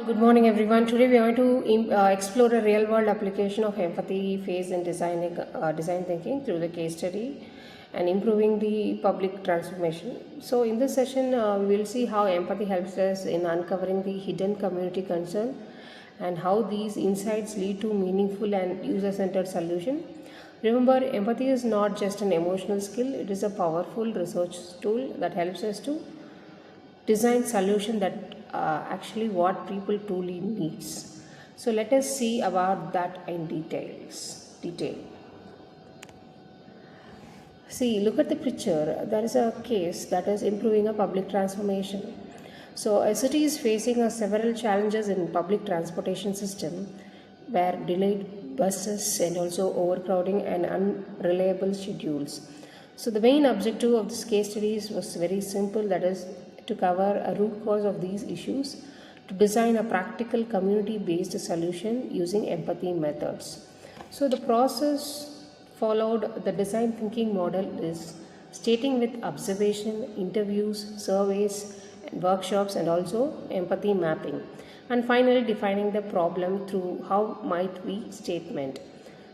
Good morning, everyone. Today we are going to explore a real-world application of empathy, phase, and design thinking through the case study and improving the public transformation. So, in this session, we will see how empathy helps us in uncovering the hidden community concern and how these insights lead to meaningful and user-centered solution. Remember, empathy is not just an emotional skill; it is a powerful research tool that helps us to design solution that actually what people truly needs. So let us see about that in detail. See, look at the picture. There is a case that is improving a public transformation. So a city is facing several challenges in public transportation system where delayed buses and also overcrowding and unreliable schedules. So the main objective of this case studies was very simple, that is to cover a root cause of these issues, to design a practical community-based solution using empathy methods. So the process followed the design thinking model is stating with observation, interviews, surveys, and workshops, and also empathy mapping. And finally defining the problem through how might we statement.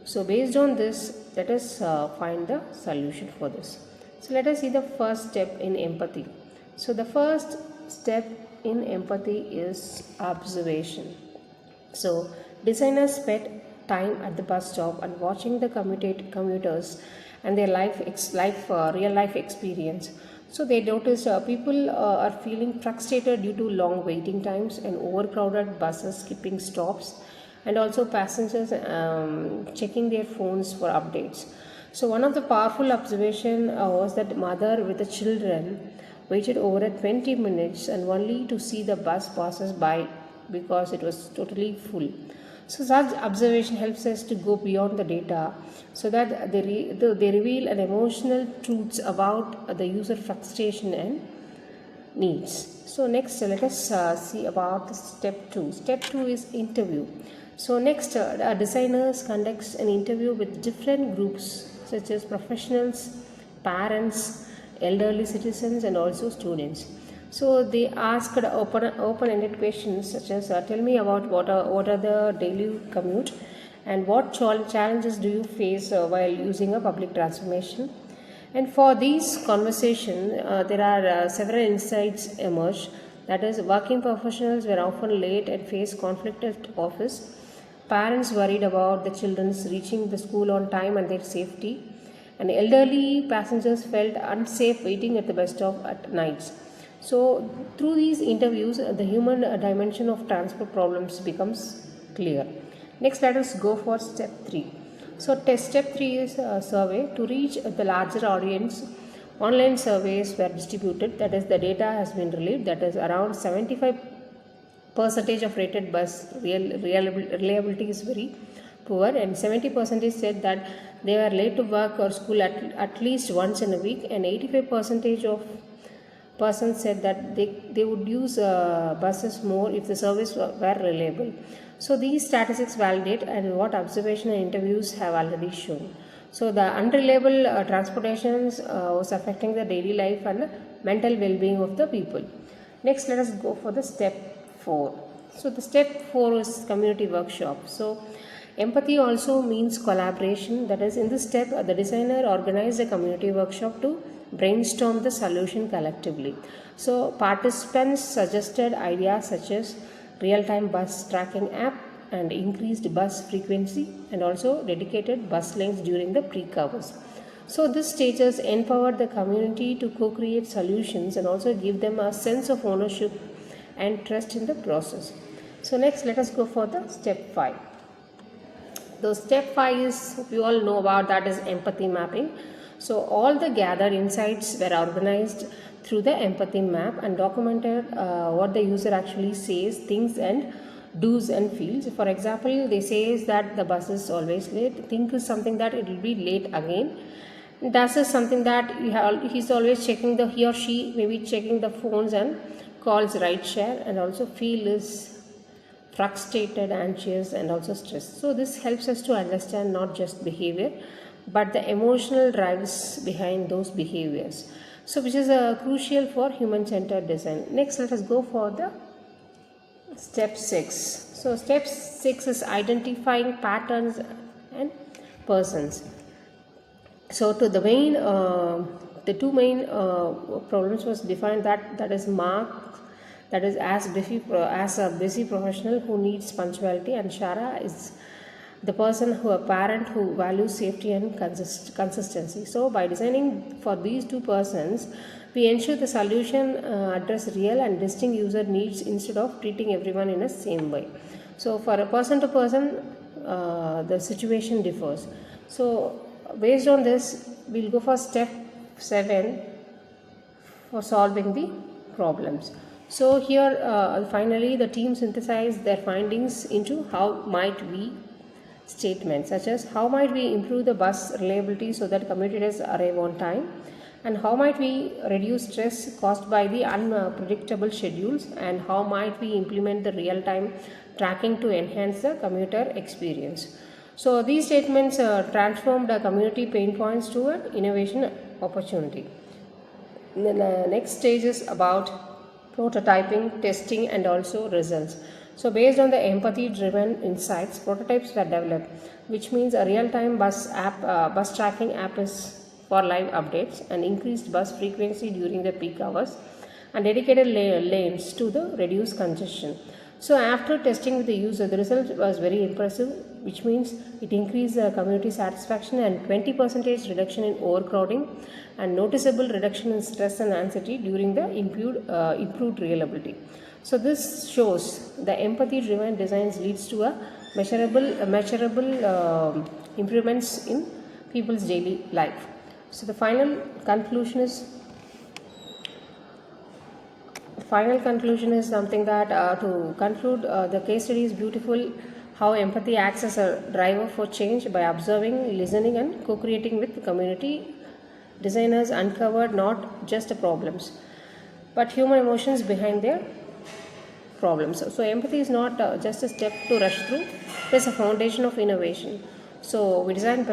So based on this, let us find the solution for this. So let us see the first step in empathy. So the first step in empathy is observation. So designers spent time at the bus stop and watching the commuters and their real life experience. So they noticed people are feeling frustrated due to long waiting times and overcrowded buses skipping stops, and also passengers checking their phones for updates. So one of the powerful observation was that mother with the children waited over 20 minutes and only to see the bus passes by because it was totally full. So such observation helps us to go beyond the data so that they reveal an emotional truths about the user frustration and needs. So next let us see about step 2. Step 2 is interview. So next designers conducts an interview with different groups such as professionals, parents, elderly citizens, and also students. So they asked open-ended questions such as tell me about what are the daily commute and what challenges do you face while using a public transformation. And for these conversation, there are several insights emerge. That is, working professionals were often late and faced conflict at office. Parents worried about the children's reaching the school on time and their safety. And elderly passengers felt unsafe waiting at the bus stop at nights. So, through these interviews, the human dimension of transport problems becomes clear. Next, let us go for step 3. So, step 3 is a survey. To reach the larger audience, online surveys were distributed. That is, the data has been released. That is, around 75% of rated bus reliability is very poor, and 70% said that they were late to work or school at least once in a week, and 85% of persons said that they would use buses more if the service were reliable. So these statistics validate and what observation and interviews have already shown. So the unreliable transportations was affecting the daily life and mental well-being of the people. Next, let us go for the step 4. So the step 4 is community workshop. So empathy also means collaboration. That is, in this step, the designer organized a community workshop to brainstorm the solution collectively. So participants suggested ideas such as real-time bus tracking app and increased bus frequency and also dedicated bus lanes during the peak hours. So this stages empowered the community to co-create solutions and also give them a sense of ownership and trust in the process. So next, let us go for the step 5. The step 5 is, we all know about that, is empathy mapping. So all the gathered insights were organized through the empathy map and documented what the user actually says, thinks, and does and feels. For example, they say that the bus is always late. Think is something that it will be late again. Does is something that he's always checking he or she may be checking the phones and calls ride share, and also feel is frustrated, anxious, and also stressed. So this helps us to understand not just behavior but the emotional drives behind those behaviors. So which is crucial for human-centered design. Next, let us go for the Step 6. So, step 6 is identifying patterns and persons. So, to the two main problems was defined, that is Mark, that is as a busy professional who needs punctuality, and Shara is the person who a parent who values safety and consistency. So, by designing for these two persons, we ensure the solution address real and distinct user needs instead of treating everyone in the same way. So, for a person to person, the situation differs. So, based on this, we'll go for step 7 for solving the problems. So, here finally the team synthesized their findings into how might we statements, such as how might we improve the bus reliability so that commuters arrive on time, and how might we reduce stress caused by the unpredictable schedules, and how might we implement the real time tracking to enhance the commuter experience. So these statements transformed the community pain points to an innovation opportunity. Then the next stage is about prototyping, testing, and also results. So, based on the empathy-driven insights, prototypes were developed, which means a real-time bus tracking app is for live updates, and increased bus frequency during the peak hours, and dedicated lanes to the reduced congestion. So, after testing with the user, the result was very impressive, which means it increased the community satisfaction and 20% reduction in overcrowding, and noticeable reduction in stress and anxiety during the improved reliability. So this shows the empathy-driven designs leads to a measurable improvements in people's daily life. So the final conclusion is something that to conclude, the case study is beautiful. How empathy acts as a driver for change by observing, listening, and co-creating with the community. Designers uncovered not just the problems, but human emotions behind their problems. So empathy is not just a step to rush through; it is a foundation of innovation. So we design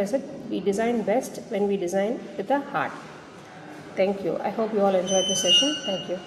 best when we design with the heart. Thank you. I hope you all enjoyed the session. Thank you.